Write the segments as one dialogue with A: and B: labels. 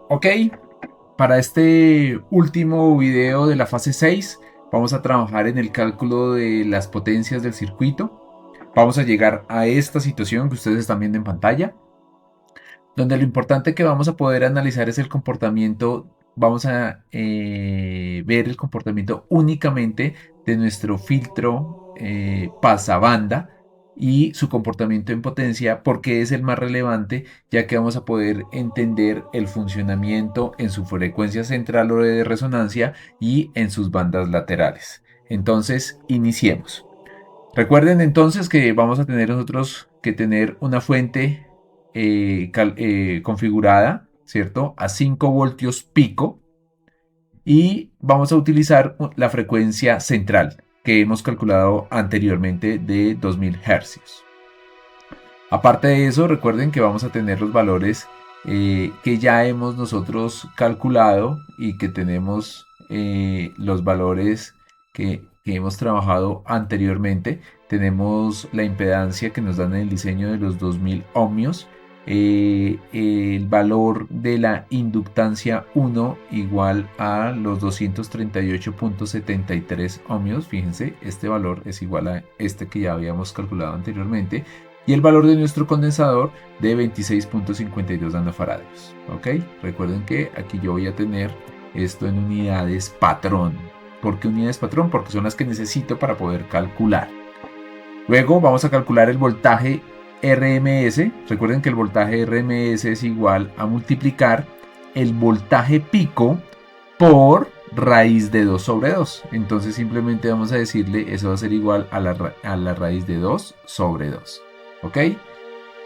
A: Ok, para este último video de la fase 6 vamos a trabajar en el cálculo de las potencias del circuito. Vamos a llegar a esta situación que ustedes están viendo en pantalla, donde lo importante que vamos a poder analizar es el comportamiento. Vamos a ver el comportamiento únicamente de nuestro filtro pasabanda y su comportamiento en potencia, porque es el más relevante, ya que vamos a poder entender el funcionamiento en su frecuencia central o de resonancia y en sus bandas laterales. Entonces, iniciemos. Recuerden entonces que vamos a tener nosotros que tener una fuente configurada, ¿cierto? A 5 voltios pico, y vamos a utilizar la frecuencia central que hemos calculado anteriormente de 2000 hercios. Aparte de eso, recuerden que vamos a tener los valores que ya hemos nosotros calculado y que tenemos los valores que hemos trabajado anteriormente. Tenemos la impedancia que nos dan en el diseño de los 2000 ohmios. El valor de la inductancia 1 igual a los 238.73 ohmios. Fíjense, este valor es igual a este que ya habíamos calculado anteriormente, y el valor de nuestro condensador de 26.52 nanofaradios. ¿Ok? Recuerden que aquí yo voy a tener esto en unidades patrón. ¿Por qué unidades patrón? Porque son las que necesito para poder calcular. Luego vamos a calcular el voltaje RMS. Recuerden que el voltaje RMS es igual a multiplicar el voltaje pico por raíz de 2 sobre 2. Entonces simplemente vamos a decirle, eso va a ser igual a la raíz de 2 sobre 2. ¿Ok?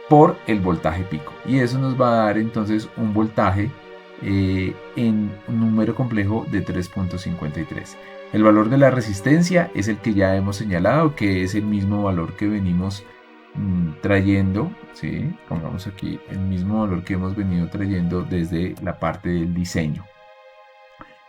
A: Por el voltaje pico. Y eso nos va a dar entonces un voltaje en un número complejo de 3.53. El valor de la resistencia es el que ya hemos señalado, que es el mismo valor que venimos trayendo, ¿sí? Pongamos aquí el mismo valor que hemos venido trayendo desde la parte del diseño.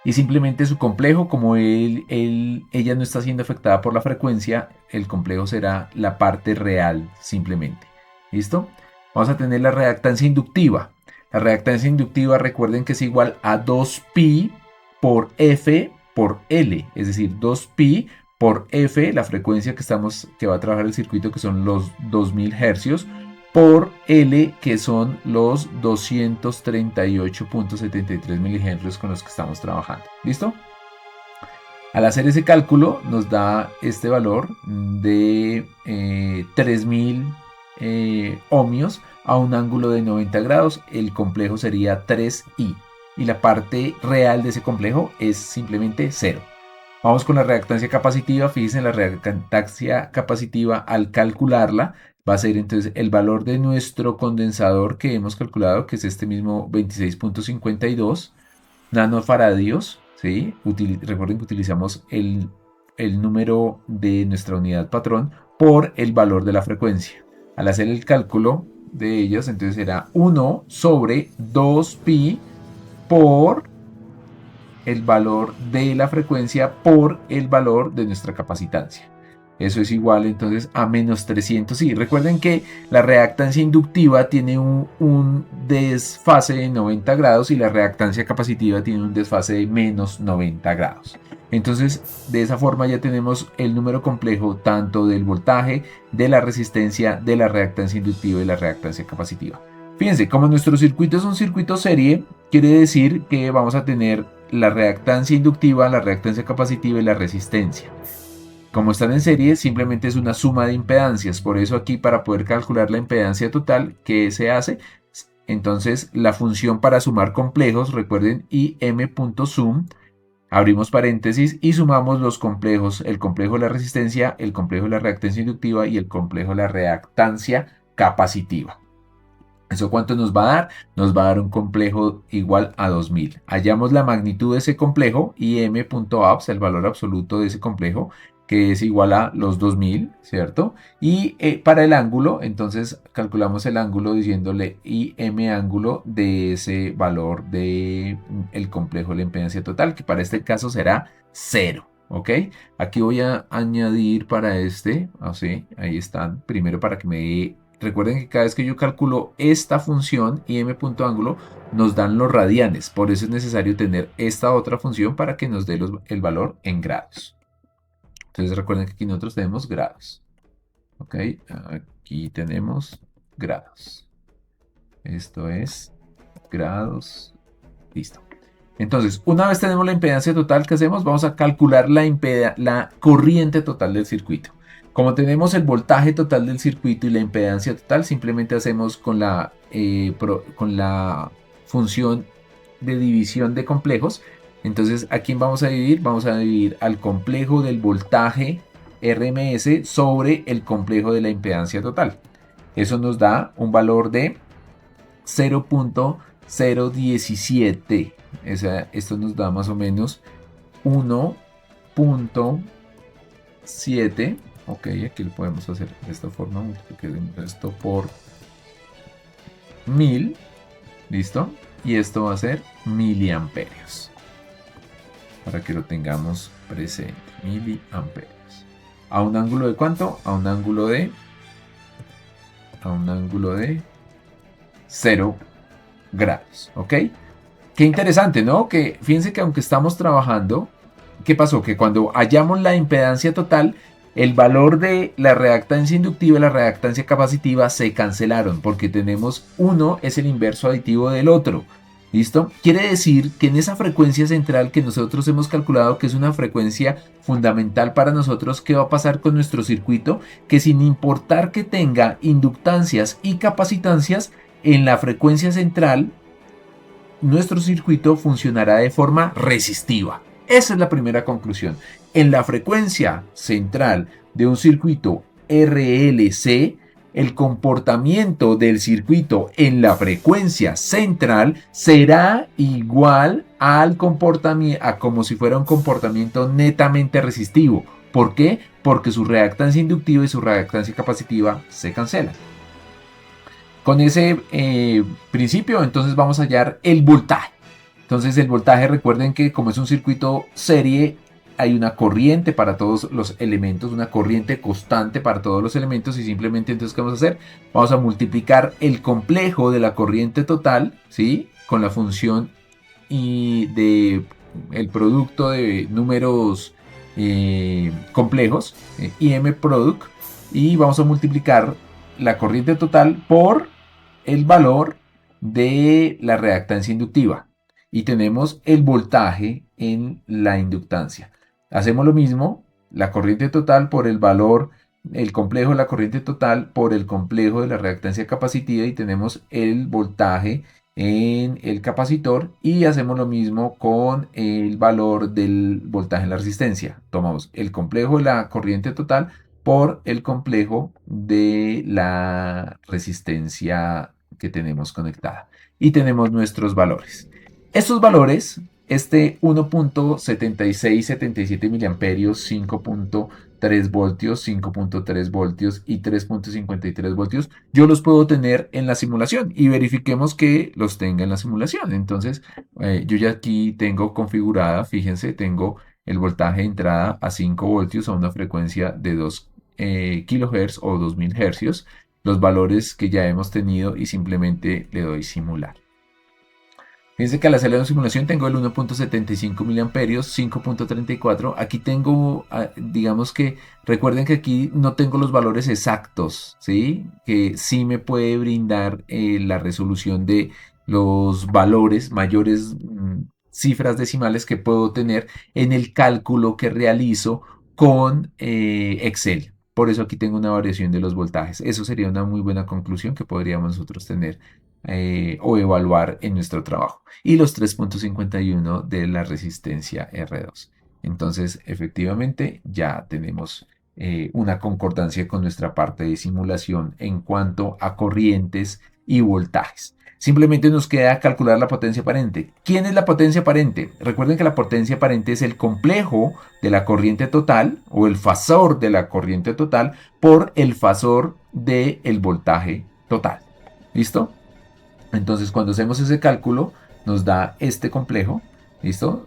A: Y simplemente su complejo, como ella no está siendo afectada por la frecuencia, el complejo será la parte real simplemente. ¿Listo? Vamos a tener la reactancia inductiva. La reactancia inductiva, recuerden que es igual a 2pi por F por L, es decir, 2pi por F, la frecuencia que va a trabajar el circuito, que son los 2000 hercios, por L, que son los 238.73 milihenrios con los que estamos trabajando. ¿Listo? Al hacer ese cálculo nos da este valor de 3000 ohmios a un ángulo de 90 grados. El complejo sería 3i y la parte real de ese complejo es simplemente 0. Vamos con la reactancia capacitiva. Fíjense, la reactancia capacitiva, al calcularla, va a ser entonces el valor de nuestro condensador que hemos calculado, que es este mismo 26.52 nanofaradios. ¿Sí? Recuerden que utilizamos el número de nuestra unidad patrón por el valor de la frecuencia. Al hacer el cálculo de ellos, entonces será 1 sobre 2pi por el valor de la frecuencia por el valor de nuestra capacitancia. Eso es igual entonces a menos 300. Y recuerden que la reactancia inductiva tiene un desfase de 90 grados y la reactancia capacitiva tiene un desfase de menos 90 grados. Entonces, de esa forma ya tenemos el número complejo tanto del voltaje, de la resistencia, de la reactancia inductiva y la reactancia capacitiva. Fíjense, como nuestro circuito es un circuito serie, quiere decir que vamos a tener la reactancia inductiva, la reactancia capacitiva y la resistencia. Como están en serie, simplemente es una suma de impedancias. Por eso aquí, para poder calcular la impedancia total, ¿qué se hace? Entonces, la función para sumar complejos, recuerden, im.sum, abrimos paréntesis y sumamos los complejos, el complejo de la resistencia, el complejo de la reactancia inductiva y el complejo de la reactancia capacitiva. ¿Eso cuánto nos va a dar? Nos va a dar un complejo igual a 2000. Hallamos la magnitud de ese complejo, im.abs, el valor absoluto de ese complejo, que es igual a los 2000, ¿cierto? Y para el ángulo, entonces calculamos el ángulo diciéndole im ángulo de ese valor del complejo de la impedancia total, que para este caso será 0. ¿Ok? Aquí voy a añadir para este, así, ahí están, primero para que me dé recuerden que cada vez que yo calculo esta función, im.ángulo, nos dan los radianes. Por eso es necesario tener esta otra función para que nos dé el valor en grados. Entonces recuerden que aquí nosotros tenemos grados. ¿Ok? Aquí tenemos grados. Esto es grados. Listo. Entonces, una vez tenemos la impedancia total, ¿qué hacemos? Vamos a calcular la corriente total del circuito. Como tenemos el voltaje total del circuito y la impedancia total, simplemente hacemos con la función de división de complejos. Entonces, ¿a quién vamos a dividir? Vamos a dividir al complejo del voltaje RMS sobre el complejo de la impedancia total. Eso nos da un valor de 0.017. Esto nos da más o menos 1.7. Ok, aquí lo podemos hacer de esta forma. Multipliquemos esto por 1000. ¿Listo? Y esto va a ser miliamperios. Para que lo tengamos presente. Miliamperios. ¿A un ángulo de cuánto? A un ángulo de 0 grados. ¿Ok? Qué interesante, ¿no? Que fíjense que aunque estamos trabajando, ¿qué pasó? Que cuando hallamos la impedancia total, el valor de la reactancia inductiva y la reactancia capacitiva se cancelaron porque tenemos uno es el inverso aditivo del otro. ¿Listo? Quiere decir que en esa frecuencia central que nosotros hemos calculado que es una frecuencia fundamental para nosotros, ¿qué va a pasar con nuestro circuito? Que sin importar que tenga inductancias y capacitancias, en la frecuencia central nuestro circuito funcionará de forma resistiva. Esa es la primera conclusión. En la frecuencia central de un circuito RLC, el comportamiento del circuito en la frecuencia central será igual al comportamiento, a como si fuera un comportamiento netamente resistivo. ¿Por qué? Porque su reactancia inductiva y su reactancia capacitiva se cancelan. Con ese principio, entonces vamos a hallar el voltaje. Entonces el voltaje, recuerden que como es un circuito serie, hay una corriente para todos los elementos, una corriente constante para todos los elementos y simplemente entonces ¿qué vamos a hacer? Vamos a multiplicar el complejo de la corriente total, ¿sí? Con la función y de el producto de números complejos, IM product, y vamos a multiplicar la corriente total por el valor de la reactancia inductiva y tenemos el voltaje en la inductancia. Hacemos lo mismo, la corriente total por el valor, el complejo de la corriente total por el complejo de la reactancia capacitiva y tenemos el voltaje en el capacitor y hacemos lo mismo con el valor del voltaje en la resistencia. Tomamos el complejo de la corriente total por el complejo de la resistencia que tenemos conectada. Y tenemos nuestros valores. Estos valores, este 1.7677 miliamperios, 5.3 voltios, 5.3 voltios y 3.53 voltios, yo los puedo tener en la simulación y verifiquemos que los tenga en la simulación. Entonces, yo ya aquí tengo configurada, fíjense, tengo el voltaje de entrada a 5 voltios a una frecuencia de 2 kHz o 2000 Hz, los valores que ya hemos tenido y simplemente le doy simular. Fíjense que al hacer la simulación tengo el 1.75 miliamperios, 5.34. Aquí tengo, digamos que, recuerden que aquí no tengo los valores exactos, ¿sí? Que sí me puede brindar la resolución de los valores mayores, cifras decimales que puedo tener en el cálculo que realizo con Excel. Por eso aquí tengo una variación de los voltajes. Eso sería una muy buena conclusión que podríamos nosotros tener o evaluar en nuestro trabajo. Y los 3.51 de la resistencia R2. Entonces, efectivamente, ya tenemos una concordancia con nuestra parte de simulación en cuanto a corrientes y voltajes. Simplemente nos queda calcular la potencia aparente. ¿Quién es la potencia aparente? Recuerden que la potencia aparente es el complejo de la corriente total o el fasor de la corriente total por el fasor del voltaje total. ¿Listo? Entonces, cuando hacemos ese cálculo, nos da este complejo. ¿Listo?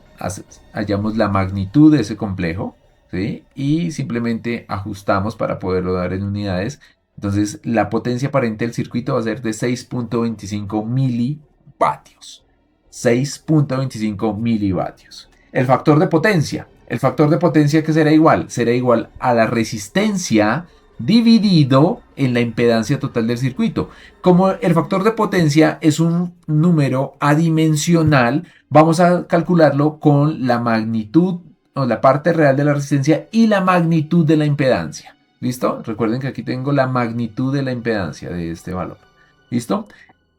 A: Hallamos la magnitud de ese complejo, ¿sí? Y simplemente ajustamos para poderlo dar en unidades. Entonces, la potencia aparente del circuito va a ser de 6.25 milivatios. 6.25 milivatios. El factor de potencia. El factor de potencia, ¿qué será igual? Será igual a la resistencia dividido en la impedancia total del circuito. Como el factor de potencia es un número adimensional, vamos a calcularlo con la magnitud o la parte real de la resistencia y la magnitud de la impedancia. ¿Listo? Recuerden que aquí tengo la magnitud de la impedancia de este valor. ¿Listo?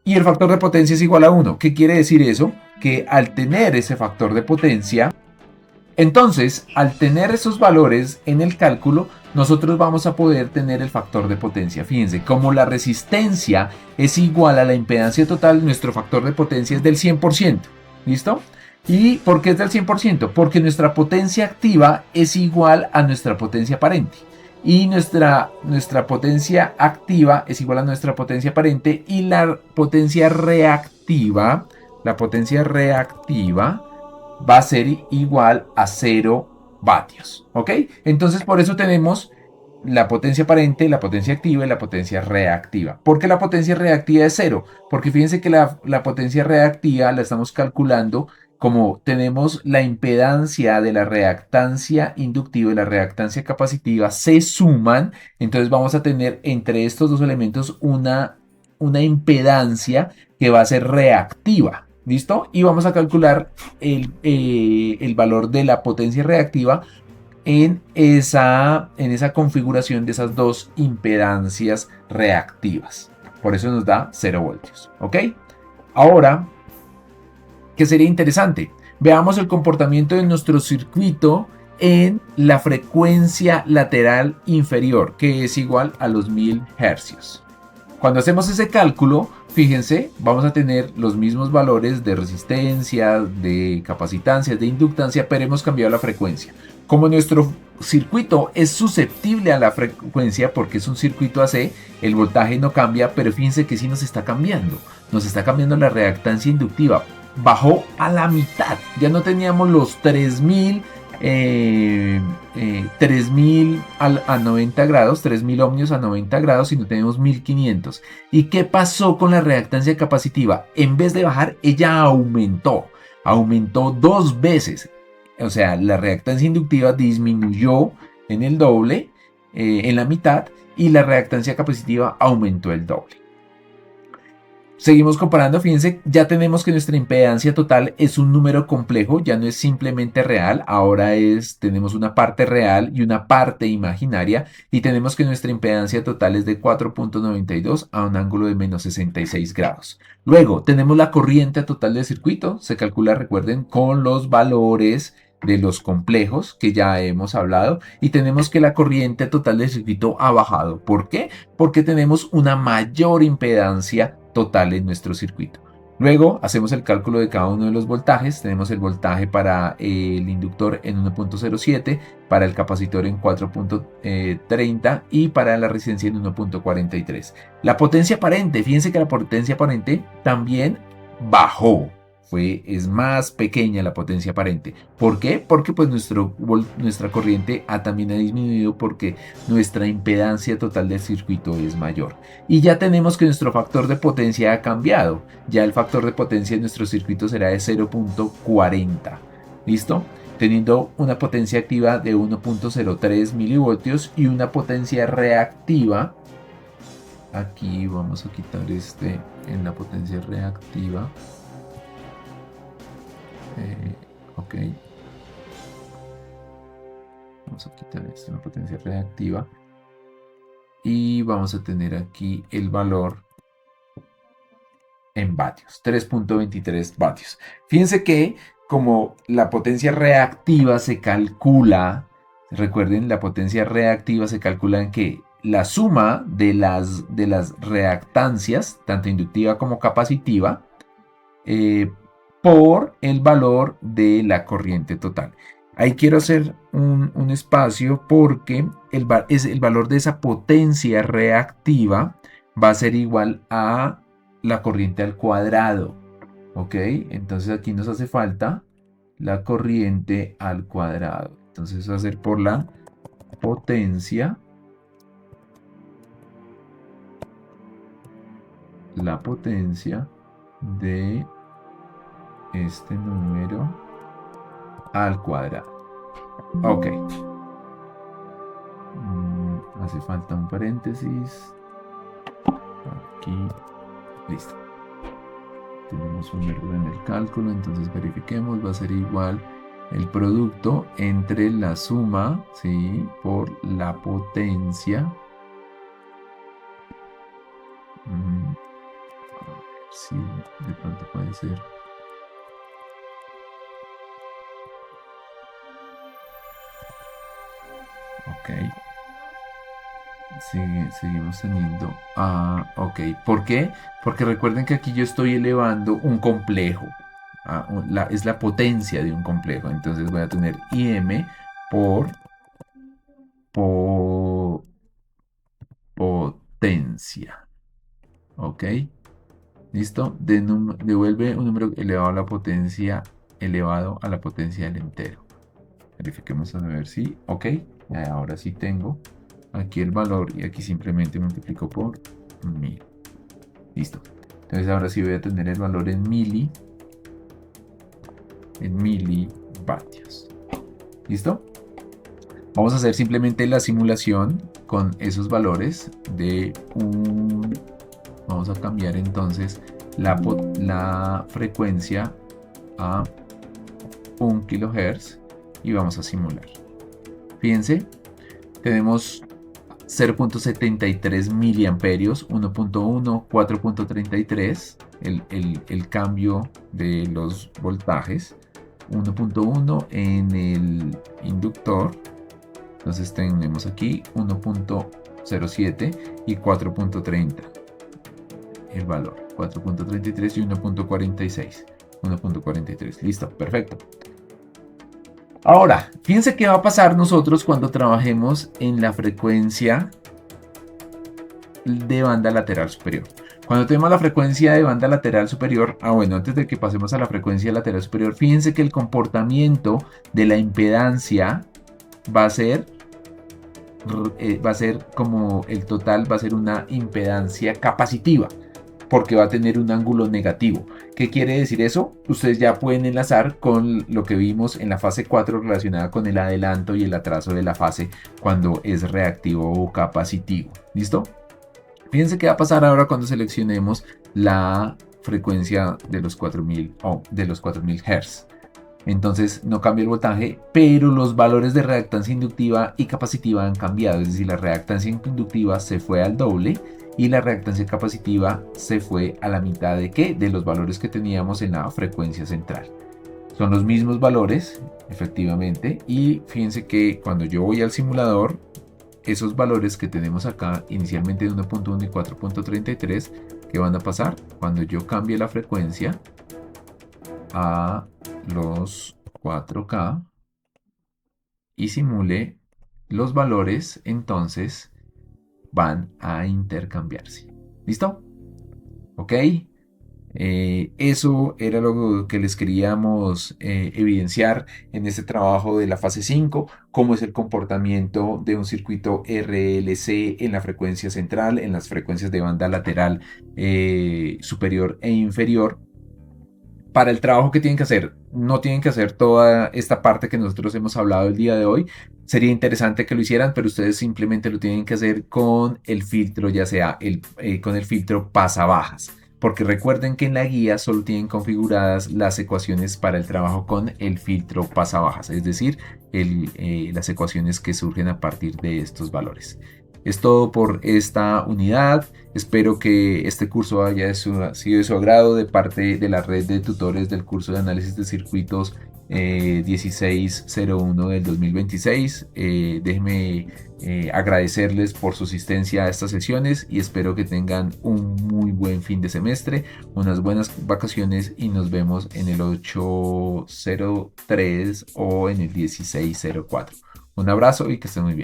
A: Y el factor de potencia es igual a 1. ¿Qué quiere decir eso? Que al tener ese factor de potencia, entonces, al tener esos valores en el cálculo, nosotros vamos a poder tener el factor de potencia. Fíjense, como la resistencia es igual a la impedancia total, nuestro factor de potencia es del 100%. ¿Listo? ¿Y por qué es del 100%? Porque nuestra potencia activa es igual a nuestra potencia aparente. Y nuestra potencia activa es igual a nuestra potencia aparente y la potencia reactiva va a ser igual a 0 vatios. ¿Ok? Entonces por eso tenemos la potencia aparente, la potencia activa y la potencia reactiva. ¿Por qué la potencia reactiva es 0? Porque fíjense que la potencia reactiva la estamos calculando como tenemos la impedancia de la reactancia inductiva y la reactancia capacitiva se suman, entonces vamos a tener entre estos dos elementos una impedancia que va a ser reactiva. ¿Listo? Y vamos a calcular el valor de la potencia reactiva en esa configuración de esas dos impedancias reactivas. Por eso nos da 0 voltios. ¿Ok? Ahora, ¿qué sería interesante? Veamos el comportamiento de nuestro circuito en la frecuencia lateral inferior, que es igual a los 1000 hercios. Cuando hacemos ese cálculo, fíjense, vamos a tener los mismos valores de resistencia, de capacitancia, de inductancia, pero hemos cambiado la frecuencia. Como nuestro circuito es susceptible a la frecuencia porque es un circuito AC, el voltaje no cambia, pero fíjense que sí nos está cambiando. Nos está cambiando la reactancia inductiva. Bajó a la mitad. Ya no teníamos los 3000 a 90 grados, 3000 ohmios a 90 grados, sino tenemos 1500. ¿Y qué pasó con la reactancia capacitiva? En vez de bajar, ella aumentó 2 veces. O sea, la reactancia inductiva disminuyó en el doble, en la mitad, y la reactancia capacitiva aumentó el doble. Seguimos comparando, fíjense, ya tenemos que nuestra impedancia total es un número complejo, ya no es simplemente real, ahora tenemos una parte real y una parte imaginaria, y tenemos que nuestra impedancia total es de 4.92 a un ángulo de menos 66 grados. Luego, tenemos la corriente total del circuito, se calcula, recuerden, con los valores de los complejos que ya hemos hablado, y tenemos que la corriente total del circuito ha bajado. ¿Por qué? Porque tenemos una mayor impedancia total en nuestro circuito. Luego hacemos el cálculo de cada uno de los voltajes. Tenemos el voltaje para el inductor en 1.07, para el capacitor en 4.30 y para la resistencia en 1.43. La potencia aparente, fíjense que la potencia aparente también bajó. Es más pequeña la potencia aparente. ¿Por qué? Porque pues nuestra corriente también ha disminuido porque nuestra impedancia total del circuito es mayor. Y ya tenemos que nuestro factor de potencia ha cambiado. Ya el factor de potencia de nuestro circuito será de 0.40. ¿Listo? Teniendo una potencia activa de 1.03 milivoltios y una potencia reactiva. Aquí vamos a quitar en la potencia reactiva. Ok, vamos a quitar una potencia reactiva y vamos a tener aquí el valor en vatios, 3.23 vatios. Fíjense que como la potencia reactiva se calcula, recuerden, la potencia reactiva se calcula en que la suma de las reactancias, tanto inductiva como capacitiva, por el valor de la corriente total. Ahí quiero hacer un espacio porque el valor de esa potencia reactiva va a ser igual a la corriente al cuadrado. ¿Ok? Entonces aquí nos hace falta la corriente al cuadrado. Entonces va a ser por la potencia la potencia de este número al cuadrado. Ok. Hace falta un paréntesis. Aquí. Listo. Tenemos un error en el cálculo, entonces verifiquemos. Va a ser igual el producto entre la suma, ¿sí?, por la potencia. A ver si de pronto puede ser. Ok. Seguimos teniendo. Ok. ¿Por qué? Porque recuerden que aquí yo estoy elevando un complejo. Es la potencia de un complejo. Entonces voy a tener IM por potencia. ¿Ok? ¿Listo? Devuelve un número elevado a la potencia del entero. Verifiquemos a ver si. Ok. Ahora sí tengo aquí el valor y aquí simplemente multiplico por 1000. Listo. Entonces ahora sí voy a tener el valor en milivatios. ¿Listo? Vamos a hacer simplemente la simulación con esos valores vamos a cambiar entonces la frecuencia a 1 kHz y vamos a simular. Fíjense, tenemos 0.73 miliamperios, 1.1, 4.33, el cambio de los voltajes, 1.1 en el inductor, entonces tenemos aquí 1.07 y 4.30, el valor, 4.33 y 1.46, 1.43, listo, perfecto. Ahora, fíjense qué va a pasar nosotros cuando trabajemos en la frecuencia de banda lateral superior. Cuando tenemos la frecuencia de banda lateral superior, bueno, antes de que pasemos a la frecuencia lateral superior, fíjense que el comportamiento de la impedancia va a ser como el total, va a ser una impedancia capacitiva, porque va a tener un ángulo negativo. ¿Qué quiere decir eso? Ustedes ya pueden enlazar con lo que vimos en la fase 4 relacionada con el adelanto y el atraso de la fase cuando es reactivo o capacitivo. ¿Listo? Fíjense qué va a pasar ahora cuando seleccionemos la frecuencia de los 4000 Hz. Entonces no cambia el voltaje, pero los valores de reactancia inductiva y capacitiva han cambiado. Es decir, la reactancia inductiva se fue al doble y la reactancia capacitiva se fue a la mitad de ¿qué? De los valores que teníamos en la frecuencia central. Son los mismos valores, efectivamente, y fíjense que cuando yo voy al simulador, esos valores que tenemos acá, inicialmente de 1.1 y 4.33, ¿qué van a pasar? Cuando yo cambie la frecuencia a los 4K y simule los valores, entonces van a intercambiarse. ¿Listo? ¿Ok? Eso era lo que les queríamos evidenciar en este trabajo de la fase 5, cómo es el comportamiento de un circuito RLC en la frecuencia central, en las frecuencias de banda lateral superior e inferior. Para el trabajo que tienen que hacer, no tienen que hacer toda esta parte que nosotros hemos hablado el día de hoy. Sería interesante que lo hicieran, pero ustedes simplemente lo tienen que hacer con el filtro, ya sea con el filtro pasabajas. Porque recuerden que en la guía solo tienen configuradas las ecuaciones para el trabajo con el filtro pasabajas, es decir, las ecuaciones que surgen a partir de estos valores. Es todo por esta unidad. Espero que este curso haya sido de su agrado de parte de la red de tutores del curso de análisis de circuitos 1601 del 2026. Déjenme agradecerles por su asistencia a estas sesiones y espero que tengan un muy buen fin de semestre, unas buenas vacaciones y nos vemos en el 803 o en el 1604. Un abrazo y que estén muy bien.